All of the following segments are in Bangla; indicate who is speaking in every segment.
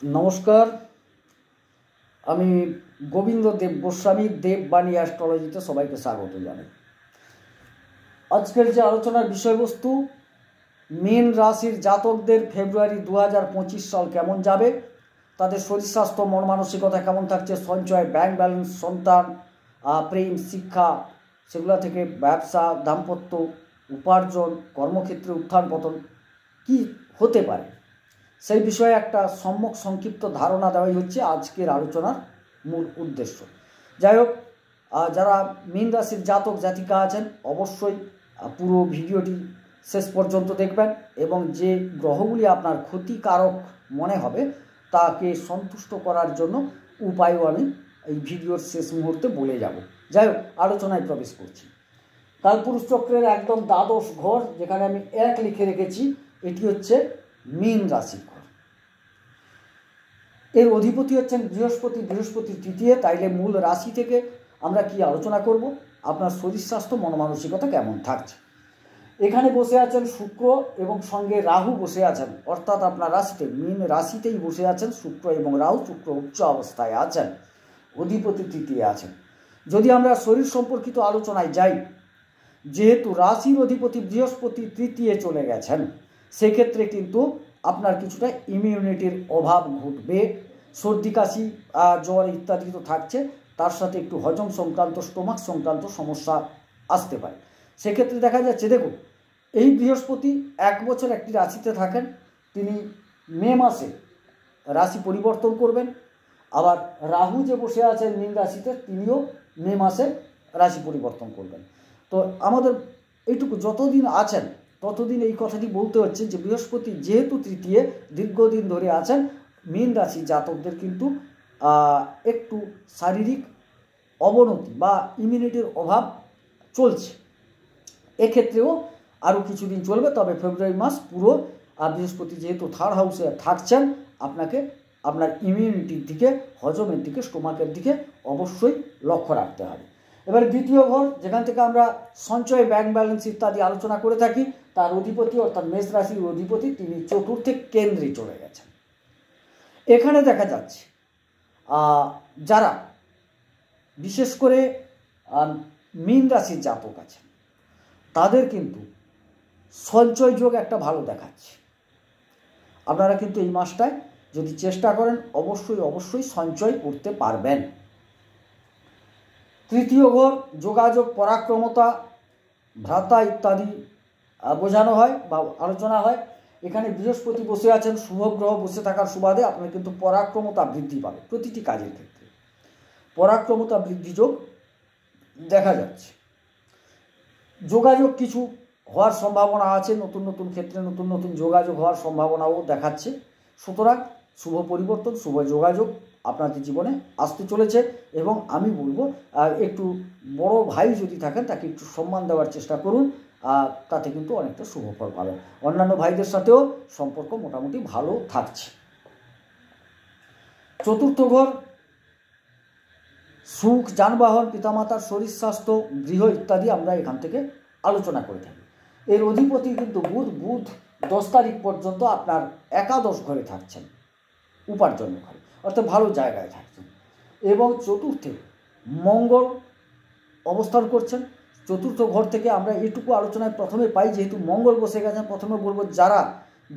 Speaker 1: নমস্কার, আমি গোবিন্দ দেব গোস্বামী দেববাণী অ্যাস্ট্রোলজিতে সবাইকে স্বাগত জানাই। আজকের যে আলোচনার বিষয়বস্তু, মীন রাশির জাতকদের ফেব্রুয়ারি 2025 সাল কেমন যাবে, তাদের শরীর স্বাস্থ্য, মন মানসিকতা কেমন থাকছে, সঞ্চয়, ব্যাংক ব্যালেন্স, সন্তান, প্রেম, শিক্ষা, সেগুলো থেকে ব্যবসা, দাম্পত্য, উপার্জন, কর্মক্ষেত্রে উত্থান পতন কী হতে পারে, সেই বিষয়ে একটা সম্যক সংক্ষিপ্ত ধারণা দেওয়াই হচ্ছে আজকের আলোচনার মূল উদ্দেশ্য। যাই হোক, যারা মীন রাশির জাতক জাতিকা আছেন অবশ্যই পুরো ভিডিওটি শেষ পর্যন্ত দেখবেন এবং যে গ্রহগুলি আপনার ক্ষতিকারক মনে হবে তাকে সন্তুষ্ট করার জন্য উপায়ও আমি এই ভিডিওর শেষ মুহূর্তে বলে যাব। যাই হোক, আলোচনায় প্রবেশ করছি। কালপুরুষ চক্রের একদম দ্বাদশ ঘর, যেখানে আমি 1 লিখে রেখেছি, এটি হচ্ছে মীন রাশির ঘর। এর অধিপতি হচ্ছেন বৃহস্পতির তৃতীয়। তাইলে মূল রাশি থেকে আমরা কি আলোচনা করব, আপনার শরীর স্বাস্থ্য, মন মানসিকতা কেমন থাকছে। এখানে বসে আছেন শুক্র এবং সঙ্গে রাহু বসে আছেন, অর্থাৎ আপনার রাশিতে মীন রাশিতেই বসে আছেন শুক্র এবং রাহু। শুক্র উচ্চ অবস্থায় আছেন, অধিপতি তৃতীয় আছেন। যদি আমরা শরীর সম্পর্কিত আলোচনায় যাই, যেহেতু রাশির অধিপতি বৃহস্পতি তৃতীয় চলে গেছেন, সেক্ষেত্রে কিন্তু আপনার কিছুটা ইমিউনিটির অভাব ঘটবে। সর্দি কাশি, জ্বর ইত্যাদি তো থাকছে, তার সাথে একটু হজম সংক্রান্ত, স্টোমাক সংক্রান্ত সমস্যা আসতে পারে। সেক্ষেত্রে দেখা যাচ্ছে, দেখুন, এই বৃহস্পতি 1 বছর একটি রাশিতে থাকেন, তিনি মে মাসে রাশি পরিবর্তন করবেন। আবার রাহু যে বসে আছেন মীন রাশিতে, তিনিও মে মাসে রাশি পরিবর্তন করবেন। তো আমাদের এইটুকু যতদিন আছেন ততদিন এই কথাটি বলতে হচ্ছে যে বৃহস্পতি যেহেতু তৃতীয় দীর্ঘদিন ধরে আছেন, মীন রাশি জাতকদের কিন্তু একটু শারীরিক অবনতি বা ইমিউনিটির অভাব চলছে। এক্ষেত্রেও আরও কিছুদিন চলবে, তবে ফেব্রুয়ারি মাস পুরো বৃহস্পতি যেহেতু 3rd হাউসে থাকছেন, আপনাকে আপনার ইমিউনিটির দিকে, হজমের দিকে, স্টোমাকের দিকে অবশ্যই লক্ষ্য রাখতে হবে। এবার দ্বিতীয় ঘর, যেখান থেকে আমরা সঞ্চয়, ব্যাংক ব্যালেন্স ইত্যাদি আলোচনা করে থাকি, তার অধিপতি অর্থাৎ মেষ রাশির অধিপতি তিনি চতুর্থে কেন্দ্রে চলে গেছেন। এখানে দেখা যাচ্ছে যারা বিশেষ করে মীন রাশির জাতক আছেন, তাদের কিন্তু সঞ্চয় যোগ একটা ভালো দেখাচ্ছে। আপনারা কিন্তু এই মাসটায় যদি চেষ্টা করেন অবশ্যই সঞ্চয় করতে পারবেন। তৃতীয় ঘর যোগাযোগ, পরাক্রমতা, ভ্রাতা ইত্যাদি বোঝানো হয় বা আলোচনা হয়। এখানে বৃহস্পতি বসে আছেন, শুভগ্রহ বসে থাকার সুবাদে আপনার কিন্তু পরাক্রমতা বৃদ্ধি পাবে। প্রতিটি কাজের ক্ষেত্রে পরাক্রমতা বৃদ্ধি যোগ দেখা যাচ্ছে। যোগাযোগ কিছু হওয়ার সম্ভাবনা আছে, নতুন নতুন ক্ষেত্রে নতুন নতুন যোগাযোগ হওয়ার সম্ভাবনাও দেখাচ্ছে। সুতরাং শুভ পরিবর্তন, শুভ যোগাযোগ আপনাদের জীবনে আসতে চলেছে। এবং আমি বলবো একটু বড় ভাই যদি থাকেন তাকে একটু সম্মান দেওয়ার চেষ্টা করুন, তাতে কিন্তু অনেকটা শুভ ফল পাবেন। অন্যান্য ভাইদের সাথেও সম্পর্ক মোটামুটি ভালো থাকছে। চতুর্থ ঘর সুখ, যানবাহন, পিতামাতার শরীর স্বাস্থ্য, গৃহ ইত্যাদি আমরা এখান থেকে আলোচনা করে থাকি। এর অধিপতি কিন্তু বুধ 10 তারিখ পর্যন্ত আপনার একাদশ ঘরে থাকছেন, উপার্জন ঘরে, অর্থাৎ ভালো জায়গায় থাকছেন। এবং চতুর্থে মঙ্গল অবস্থান করছেন। চতুর্থ ঘর থেকে আমরা এটুকু আলোচনায় প্রথমে পাই, যেহেতু মঙ্গল বসে গেছেন, প্রথমে বলবো যারা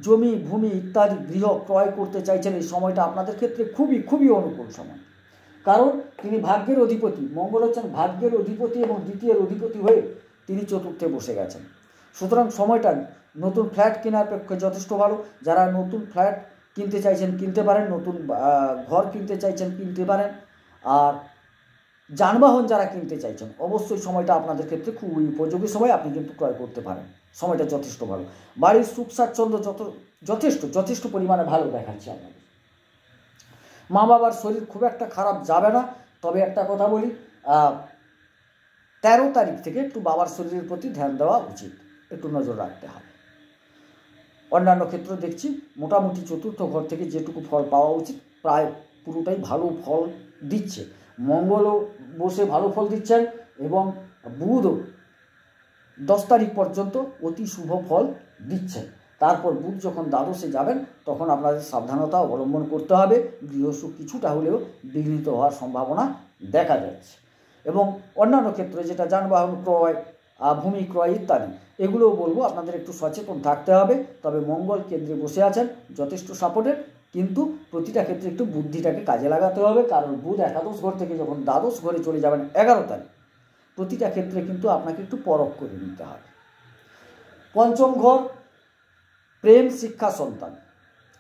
Speaker 1: জমি, ভূমি ইত্যাদি গৃহ ক্রয় করতে চাইছেন, এই সময়টা আপনাদের ক্ষেত্রে খুবই অনুকূল সময়। কারণ তিনি ভাগ্যের অধিপতি, মঙ্গল হচ্ছেন ভাগ্যের অধিপতি এবং দ্বিতীয় অধিপতি হয়ে তিনি চতুর্থে বসে গেছেন। সুতরাং সময়টা নতুন ফ্ল্যাট কেনার পক্ষে যথেষ্ট ভালো। যারা নতুন ফ্ল্যাট কিনতে চাইছেন কিনতে পারেন, নতুন ঘর কিনতে চাইছেন কিনতে পারেন। আর যানবাহন যারা কিনতে চাইছেন অবশ্যই সময়টা আপনাদের ক্ষেত্রে খুবই উপযোগী সময়, আপনি কিন্তু ক্রয় করতে পারেন। সময়টা যথেষ্ট ভালো। বাড়ির সুখ স্বাচ্ছন্দ্য যথেষ্ট পরিমাণে ভালো দেখাচ্ছে আপনাদের। মা বাবার শরীর খুব একটা খারাপ যাবে না, তবে একটা কথা বলি, 13 তারিখ থেকে একটু বাবার শরীরের প্রতি ধ্যান দেওয়া উচিত, একটু নজর রাখতে হবে। অন্যান্য ক্ষেত্রে দেখছি মোটামুটি চতুর্থ ঘর থেকে যেটুকু ফল পাওয়া উচিত প্রায় পুরোটাই ভালো ফল দিচ্ছে। মঙ্গলও বসে ভালো ফল দিচ্ছেন এবং বুধও 10 তারিখ পর্যন্ত অতি শুভ ফল দিচ্ছেন। তারপর বুধ যখন দ্বাদশে যাবেন তখন আপনাদের সাবধানতা অবলম্বন করতে হবে, গৃহসুখ কিছুটা হলেও বিঘ্নিত হওয়ার সম্ভাবনা দেখা যাচ্ছে। এবং অন্যান্য ক্ষেত্রে যেটা যানবাহন ক্রয়, ভূমি ক্রয় ইত্যাদি, এগুলোও বলবো আপনাদের একটু সচেতন থাকতে হবে। তবে মঙ্গল কেন্দ্রে বসে আছেন, যথেষ্ট সাপোর্টেড, কিন্তু প্রতিটা ক্ষেত্রে একটু বুদ্ধিটাকে কাজে লাগাতে হবে, কারণ বুধ একাদশ ঘর থেকে যখন দ্বাদশ ঘরে চলে যাবেন 11 তারিখ, প্রতিটা ক্ষেত্রে কিন্তু আপনাকে একটু পরখ করে নিতে হবে। পঞ্চম ঘর প্রেম, শিক্ষা, সন্তান,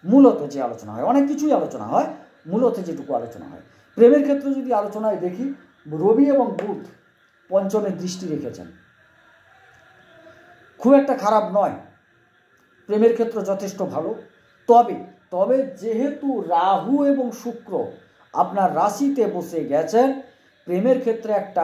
Speaker 1: মূলত যে আলোচনা হয়, অনেক কিছুই আলোচনা হয়, মূলত যেটুকু আলোচনা হয় প্রেমের ক্ষেত্রে যদি আলোচনায় দেখি, রবি এবং বুধ পঞ্চমে দৃষ্টি রেখেছেন, খুব একটা খারাপ নয়, প্রেমের ক্ষেত্র যথেষ্ট ভালো। তবে যেহেতু রাহু এবং শুক্র আপনার রাশিতে বসে গেছেন, প্রেমের ক্ষেত্রে একটা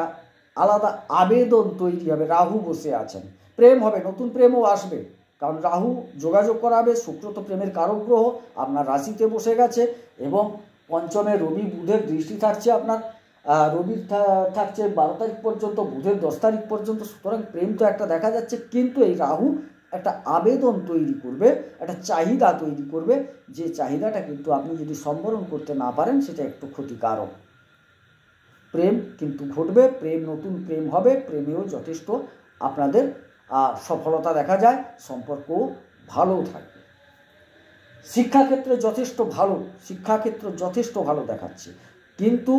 Speaker 1: আলাদা আবেদন তৈরি হবে। রাহু বসে আছেন, প্রেম হবে, নতুন প্রেমও আসবে, কারণ রাহু যোগাযোগ করাবে, শুক্র তো প্রেমের কারক গ্রহ, আপনার রাশিতে বসে গেছে, এবং পঞ্চমে রবি বুধের দৃষ্টি থাকছে, আপনার রবির থাকছে 12 তারিখ পর্যন্ত, বুধের 10 তারিখ পর্যন্ত। সুতরাং প্রেম তো একটা দেখা যাচ্ছে, কিন্তু এই রাহু একটা আবেদন তৈরি করবে, একটা চাহিদা তৈরি করবে, যে চাহিদাটা কিন্তু আপনি যদি সম্বরণ করতে না পারেন সেটা একটু ক্ষতিকারক। প্রেম কিন্তু ঘটবে, প্রেম, নতুন প্রেম হবে, প্রেমেও যথেষ্ট আপনাদের সফলতা দেখা যায়, সম্পর্কও ভালো থাকবে। শিক্ষাক্ষেত্রে যথেষ্ট ভালো দেখাচ্ছে, কিন্তু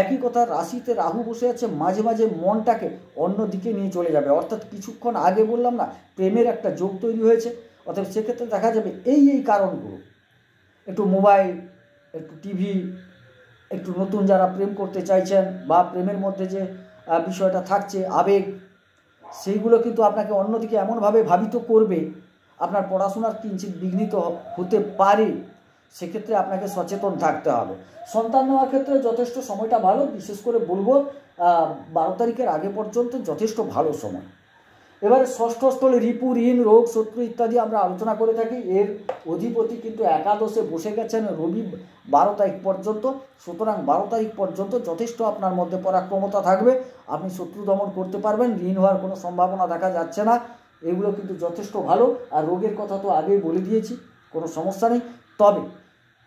Speaker 1: একই কথা, রাশিতে রাহু বসে আছে, মাঝে মাঝে মনটাকে অন্যদিকে নিয়ে চলে যাবে। অর্থাৎ কিছুক্ষণ আগে বললাম না, প্রেমের একটা যোগ তৈরি হয়েছে, অর্থাৎ সেক্ষেত্রে দেখা যাবে এই কারণগুলো, একটু মোবাইল, একটু টিভি, একটু নতুন যারা প্রেম করতে চাইছেন, বা প্রেমের মধ্যে যে বিষয়টা থাকছে আবেগ, সেইগুলো কিন্তু আপনাকে অন্যদিকে এমনভাবে ভাবিত করবে, আপনার পড়াশোনার কিঞ্চিত বিঘ্নিত হতে পারে, সেক্ষেত্রে আপনাকে সচেতন থাকতে হবে। সন্তান নেওয়ার ক্ষেত্রে যথেষ্ট সময়টা ভালো, বিশেষ করে বলবো 12 তারিখের আগে পর্যন্ত যথেষ্ট ভালো সময়। এবারে ষষ্ঠ স্থলে রিপু, ঋণ, রোগ, শত্রু ইত্যাদি আমরা আলোচনা করে থাকি। এর অধিপতি কিন্তু একাদশে বসে গেছেন রবি 12 তারিখ পর্যন্ত। সুতরাং 12 তারিখ পর্যন্ত যথেষ্ট আপনার মধ্যে পরাক্রমতা থাকবে, আপনি শত্রু দমন করতে পারবেন, ঋণ হওয়ার কোনো সম্ভাবনা দেখা যাচ্ছে না, এগুলো কিন্তু যথেষ্ট ভালো। আর রোগের কথা তো আগেই বলে দিয়েছি, কোনো সমস্যা নেই। তবে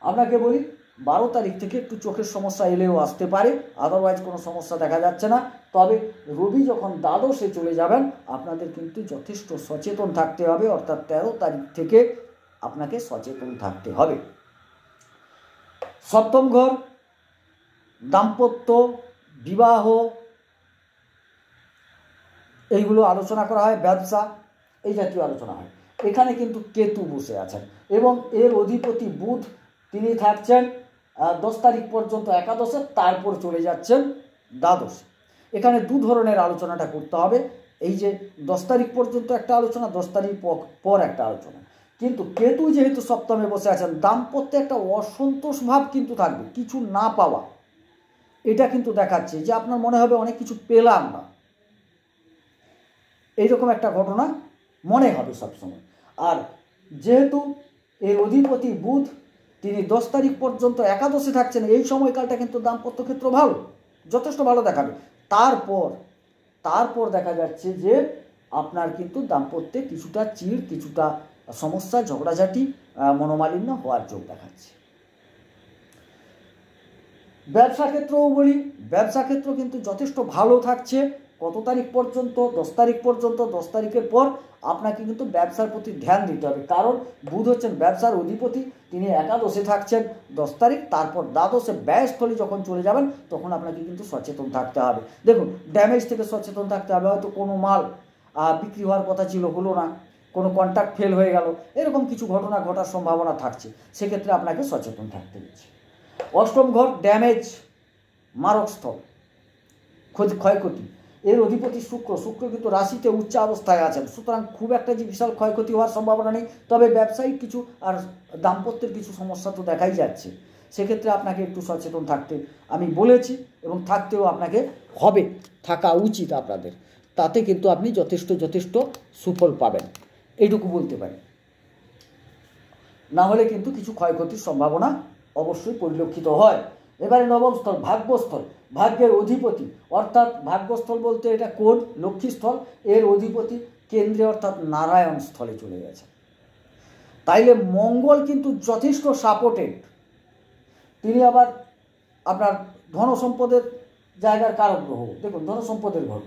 Speaker 1: আপনাকে বলি, 12 তারিখ থেকে একটু চোখের সমস্যা এলেও আসতে পারে, আদারওয়াইজ কোনো সমস্যা দেখা যাচ্ছে না। তবে রবি যখন দ্বাদশে চলে যাবেন, আপনাদের কিন্তু যথেষ্ট সচেতন থাকতে হবে, অর্থাৎ 13 তারিখ থেকে আপনাকে সচেতন থাকতে হবে। সপ্তম ঘর দাম্পত্য, বিবাহ, এইগুলো আলোচনা করা হয়, ব্যবসা, এই জাতীয় আলোচনা হয়। এখানে কিন্তু কেতু বসে আছেন, এবং এর অধিপতি বুধ, তিনি থাকছেন 10 তারিখ পর্যন্ত একাদশে, তারপর চলে যাচ্ছেন দ্বাদশে। এখানে দু ধরনের আলোচনাটা করতে হবে, এই যে 10 তারিখ পর্যন্ত একটা আলোচনা, 10 তারিখ পর একটা আলোচনা। কিন্তু কেতু যেহেতু সপ্তমে বসে আছেন, দাম্পত্যে একটা অসন্তোষ ভাব কিন্তু থাকবে, কিছু না পাওয়া, এটা কিন্তু দেখাচ্ছে যে আপনার মনে হবে অনেক কিছু পেলাম না, এইরকম একটা ঘটনা মনে হবে সবসময়। আর যেহেতু এর অধিপতি বুধ, তিনি 10 তারিখ পর্যন্ত একাদশে থাকছেন, এই সময়কালটা কিন্তু দাম্পত্য ক্ষেত্র ভালো, যথেষ্ট ভালো দেখাবে। তারপর দেখা যাচ্ছে যে আপনার কিন্তু দাম্পত্যে কিছুটা চিড়, কিছুটা সমস্যা, ঝগড়াঝাটি, মনোমালিন্য হওয়ার যোগ দেখাচ্ছে। ব্যবসা ক্ষেত্রও বলি, ব্যবসা ক্ষেত্র কিন্তু যথেষ্ট ভালো থাকছে। কত তারিখ পর্যন্ত? 10 তারিখ পর্যন্ত। 10 তারিখের পর আপনাকে কিন্তু ব্যবসার প্রতি ধ্যান দিতে হবে, কারণ বুধ হচ্ছেন ব্যবসার অধিপতি, তিনি একাদশে থাকছেন 10 তারিখ, তারপর দ্বাদশে ব্যয়স্থলী যখন চলে যাবেন তখন আপনাকে কিন্তু সচেতন থাকতে হবে। দেখুন, ড্যামেজ থেকে সচেতন থাকতে হবে, হয়তো কোনো মাল বিক্রি হওয়ার কথা ছিল, হলো না, কোনো কন্ট্রাক্ট ফেল হয়ে গেল, এরকম কিছু ঘটনা ঘটার সম্ভাবনা থাকছে, সেক্ষেত্রে আপনাকে সচেতন থাকতে হচ্ছে। অষ্টম ঘর ড্যামেজ, মারকস্থল, ক্ষয়ক্ষতি, এর অধিপতি শুক্র কিন্তু রাশিতে উচ্চ অবস্থায় আছেন, সুতরাং খুব একটা যে বিশাল ক্ষয়ক্ষতি হওয়ার সম্ভাবনা নেই। তবে ব্যবসায়িক কিছু আর দাম্পত্যের কিছু সমস্যা তো দেখাই যাচ্ছে, সেক্ষেত্রে আপনাকে একটু সচেতন থাকতে আমি বলেছি, এবং থাকতেও আপনাকে হবে, থাকা উচিত আপনাদের, তাতে কিন্তু আপনি যথেষ্ট সুফল পাবেন, এইটুকু বলতে পারি। না হলে কিন্তু কিছু ক্ষয়ক্ষতির সম্ভাবনা অবশ্যই পরিলক্ষিত হয়। এবারে নবম স্থল ভাগ্যস্থল, ভাগ্যের অধিপতি, অর্থাৎ ভাগ্যস্থল বলতে এটা লক্ষ্মীস্থল, এর অধিপতি কেন্দ্রে অর্থাৎ নারায়ণ স্থলে চলে গেছে। তাইলে মঙ্গল কিন্তু যথেষ্ট সাপোর্টেড। তিনি আবার আপনার ধন সম্পদের জায়গার কারক গ্রহ। দেখুন ধন সম্পদের ঘর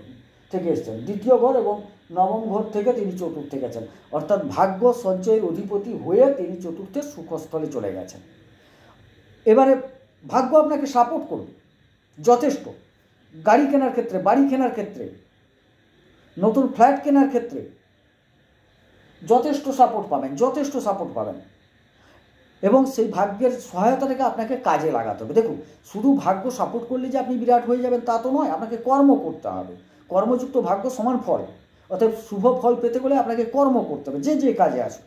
Speaker 1: থেকে এসছেন, দ্বিতীয় ঘর এবং নবম ঘর থেকে তিনি চতুর্থে গেছেন, অর্থাৎ ভাগ্য সঞ্চয়ের অধিপতি হয়ে তিনি চতুর্থের সুখস্থলে চলে গেছেন। এবারে ভাগ্য আপনাকে সাপোর্ট করবে যথেষ্ট। গাড়ি কেনার ক্ষেত্রে, বাড়ি কেনার ক্ষেত্রে, নতুন ফ্ল্যাট কেনার ক্ষেত্রে যথেষ্ট সাপোর্ট পাবেন, যথেষ্ট সাপোর্ট পাবেন। এবং সেই ভাগ্যের সহায়তাটাকে আপনাকে কাজে লাগাতে হবে। দেখুন শুধু ভাগ্য সাপোর্ট করলে যে আপনি বিরাট হয়ে যাবেন তা তো নয়, আপনাকে কর্ম করতে হবে। কর্মযুক্ত ভাগ্য সমান ফল, অর্থাৎ শুভ ফল পেতে গেলে আপনাকে কর্ম করতে হবে। যে কাজে আসুন,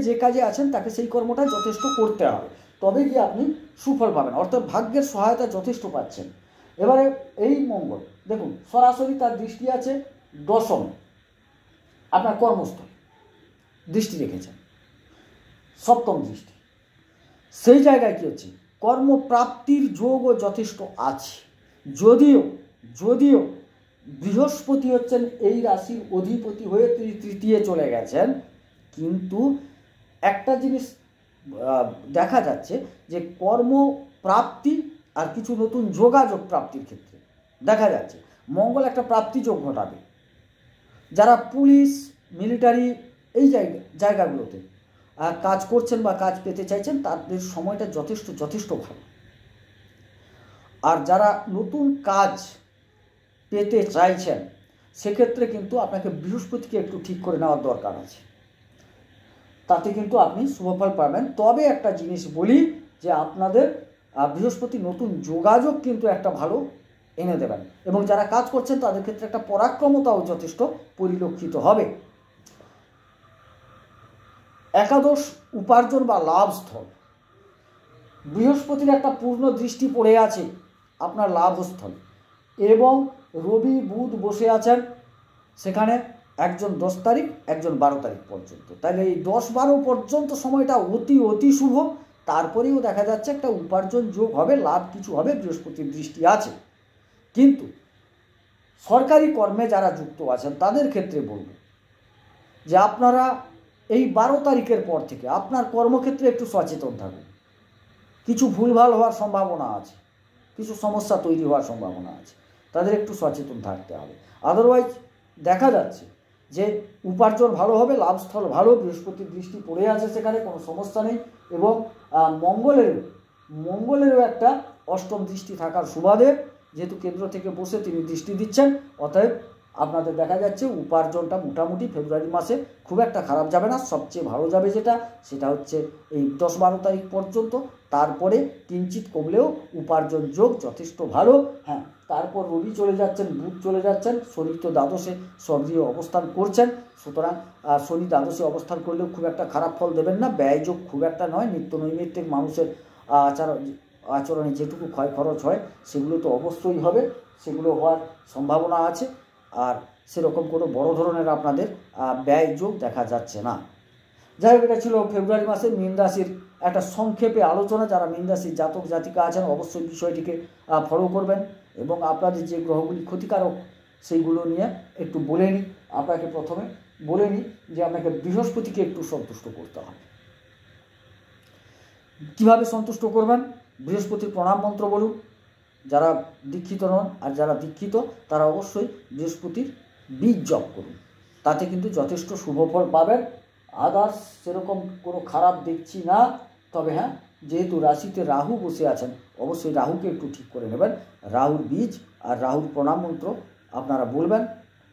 Speaker 1: যে কাজে আছেন তাকে সেই কর্মটা যথেষ্ট করতে হবে, তবে গিয়ে আপনি সুফল পাবেন, অর্থাৎ ভাগ্যের সহায়তা যথেষ্ট পাচ্ছেন। এবারে এই মঙ্গল দেখুন সরাসরি তার দৃষ্টি আছে দশম, আপনার কর্মস্থল দৃষ্টি রেখেছেন, সপ্তম দৃষ্টি। সেই জায়গায় কী হচ্ছে, কর্মপ্রাপ্তির যোগও যথেষ্ট আছে। যদিও বৃহস্পতি হচ্ছেন এই রাশির অধিপতি হয়ে তিনি তৃতীয় চলে গেছেন, কিন্তু একটা জিনিস দেখা যাচ্ছে যে কর্মপ্রাপ্তি আর কিছু নতুন যোগাযোগ প্রাপ্তির ক্ষেত্রে দেখা যাচ্ছে মঙ্গল একটা প্রাপ্তি যোগ ঘটাবে। যারা পুলিশ, মিলিটারি এই জায়গাগুলোতে কাজ করছেন বা কাজ পেতে চাইছেন তাদের সময়টা যথেষ্ট ভালো। আর যারা নতুন কাজ পেতে চাইছেন সেক্ষেত্রে কিন্তু আপনাকে বৃহস্পতিকে একটু ঠিক করে নেওয়ার দরকার আছে, তাতে কিন্তু আপনি শুভফল পাবেন। তবে একটা জিনিস বলি যে আপনাদের বৃহস্পতি নতুন যোগাযোগ কিন্তু একটা ভালো এনে দেবেন, এবং যারা কাজ করছেন তাদের ক্ষেত্রে একটা পরাক্রমতাও যথেষ্ট পরিলক্ষিত হবে। একাদশ উপার্জন বা লাভস্থল, বৃহস্পতির একটা পূর্ণ দৃষ্টি পড়ে আছে আপনার লাভস্থল, এবং রবি বুধ বসে আছেন সেখানে, একজন 10 তারিখ একজন 12 তারিখ পর্যন্ত। তাহলে এই 10-12 পর্যন্ত সময়টা অতি শুভ। তারপরেও দেখা যাচ্ছে একটা উপার্জন যোগ হবে, লাভ কিছু হবে, বৃহস্পতির দৃষ্টি আছে। কিন্তু সরকারি কর্মে যারা যুক্ত আছেন তাদের ক্ষেত্রে বলব যে আপনারা এই 12 তারিখের পর থেকে আপনার কর্মক্ষেত্রে একটু সচেতন থাকুন। কিছু ভুলভাল হওয়ার সম্ভাবনা আছে, কিছু সমস্যা তৈরি হওয়ার সম্ভাবনা আছে, তাদের একটু সচেতন থাকতে হবে। আদারওয়াইজ দেখা যাচ্ছে যে উপার্জন ভালো হবে, লাভস্থল ভালো, বৃহস্পতির দৃষ্টি পড়ে আছে সেখানে, কোনো সমস্যা নেই। এবং মঙ্গলেরও একটা অষ্টম দৃষ্টি থাকার সুবাদে, যেহেতু কেন্দ্র থেকে বসে তিনি দৃষ্টি দিচ্ছেন, অতএব আপনাদের দেখা যাচ্ছে উপার্জনটা মোটামুটি ফেব্রুয়ারি মাসে খুব একটা খারাপ যাবে না। সবচেয়ে ভালো যাবে সেটা হচ্ছে এই 10-12 তারিখ পর্যন্ত। তারপরে কিঞ্চিত কমলেও উপার্জন যোগ যথেষ্ট ভালো। হ্যাঁ, তারপর রবি চলে যাচ্ছেন, বুধ চলে যাচ্ছেন, শনি তো দ্বাদশে সক্রিয় অবস্থান করছেন। সুতরাং শনি দ্বাদশে অবস্থান করলেও খুব একটা খারাপ ফল দেবেন না, ব্যয় যোগ খুব একটা নয়। নিত্য নৈমিত্তিক মানুষের আচরণে যেটুকু ক্ষয় খরচ হয় সেগুলো তো অবশ্যই হবে, সেগুলো হওয়ার সম্ভাবনা আছে। আর সেরকম কোনো বড় ধরনের আপনাদের ব্যয় যোগ দেখা যাচ্ছে না। যাই হোক, এটা ছিল ফেব্রুয়ারি মাসের মীন রাশির একটা সংক্ষেপে আলোচনা। যারা মীন রাশির জাতক জাতিকা আছেন অবশ্যই বিষয়টিকে ফলো করবেন, এবং আপনাদের যে গ্রহগুলি ক্ষতিকারক সেইগুলো নিয়ে একটু বলে নিই। আপনাকে প্রথমে বলে নিই যে আপনাকে বৃহস্পতিকে একটু সন্তুষ্ট করতে হবে। কীভাবে সন্তুষ্ট করবেন? বৃহস্পতির প্রণাম মন্ত্র বলুন। যারা দীক্ষিত নন আর যারা দীক্ষিত তারা অবশ্যই বৃহস্পতির বীজ জপ করুন, তাতে কিন্তু যথেষ্ট শুভ ফল পাবেন। আদার্স সেরকম কোনো খারাপ দেখছি না। তবে হ্যাঁ, যেহেতু রাশিতে রাহু বসে আছেন অবশ্যই রাহুকে একটু ঠিক করে নেবেন। রাহুর বীজ আর রাহুর প্রণাম মন্ত্র আপনারা বলবেন,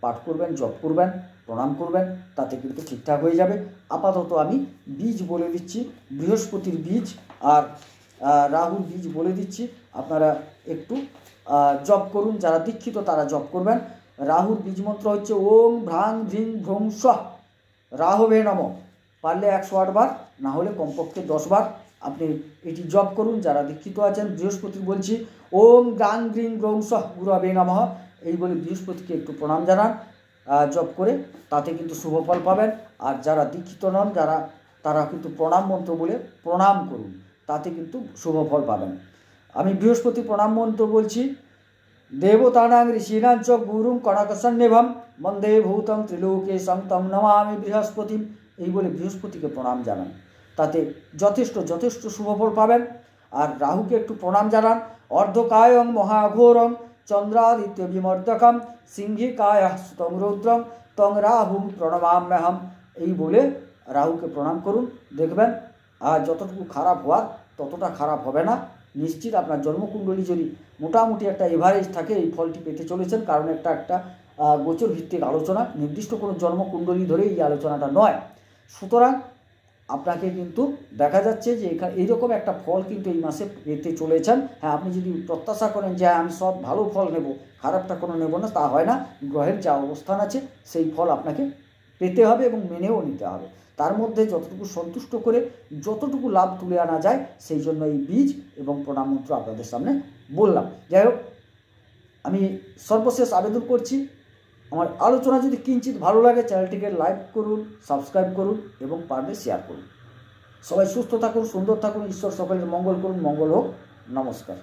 Speaker 1: পাঠ করবেন, জপ করবেন, প্রণাম করবেন, তাতে কিন্তু ঠিকঠাক হয়ে যাবে। আপাতত আমি বীজ বলে দিচ্ছি, বৃহস্পতির বীজ আর রাহুর বীজ বলে দিচ্ছি, আপনারা একটু জপ করুন। যারা দীক্ষিত তারা জপ করবেন। রাহুর বীজ মন্ত্র হচ্ছে ওম ভ্রাং ভ্রিং ভ্রং স্বাহ রাহবে নমঃ। পারলে 108 বার, না হলে কমপক্ষে 10 বার আপনি এটি জপ করুন। যারা দীক্ষিত আছেন বৃহস্পতি বলছি ওম গ্রাং গ্রিং গ্রং স্বাহ গুরবে নমঃ, এই বলে বৃহস্পতিকে একটু প্রণাম জানান জপ করে, তাতে কিন্তু শুভ ফল পাবেন। আর যারা দীক্ষিত নন তারা কিন্তু প্রণাম মন্ত্র বলে প্রণাম করুন, তাতে কিন্তু শুভ ফল পাবেন। আমি বৃহস্পতি প্রণাম মন্ত্র বলছি। দেবতানাং ঋষীণাঞ্চ গুরুং কনকসন্নিভম বন্দে ভূতং ত্রিলোকেশং তং নমামি বৃহস্পতিম এই বলে বৃহস্পতিকে প্রণাম জানান, তাতে যথেষ্ট যথেষ্ট শুভফল পাবেন। আর রাহুকে একটু প্রণাম জানান। অর্ধকায়ং মহাঘোরং চন্দ্রাদিত্য বিমর্দকম সিংহিকায় স্তং রৌদ্রং তং রাহুং প্রণমাম্যহম, এই বলে রাহুকে প্রণাম করুন। দেখবেন আর যতটুকু খারাপ হওয়ার ততটা খারাপ হবে না। নিশ্চিত আপনার জন্মকুণ্ডলী যদি মোটামুটি একটা এভারেজ থাকে এই ফলটি পেতে চলেছেন, কারণ একটা গোচর ভিত্তিক আলোচনা, নির্দিষ্ট কোনো জন্মকুণ্ডলী ধরে এই আলোচনাটা নয়। সুতরাং আপনাকে কিন্তু দেখা যাচ্ছে যে এখানে এইরকম একটা ফল কিন্তু এই মাসে পেতে চলেছেন। হ্যাঁ, আপনি যদি প্রত্যাশা করেন যে আমি সব ভালো ফল নেব, খারাপটা কোনো নেব না, তা হয় না। গ্রহের যা অবস্থান আছে সেই ফল আপনাকে পেতে হবে এবং মেনেও নিতে হবে। তার মধ্যে যতটুকু সন্তুষ্ট করে যতটুকু লাভ তুলে আনা যায়, সেই জন্য এই বীজ এবং প্রণাম মন্ত্র আপনাদের সামনে বললাম। যাই হোক, আমি সর্বশেষ আবেদন করছি, আমার আলোচনা যদি কিঞ্চিত ভালো লাগে চ্যানেলটিকে লাইক করুন, সাবস্ক্রাইব করুন এবং পারলে শেয়ার করুন। সবাই সুস্থ থাকুন, সুন্দর থাকুন, ঈশ্বর সকলের মঙ্গল করুন। মঙ্গল হোক। নমস্কার।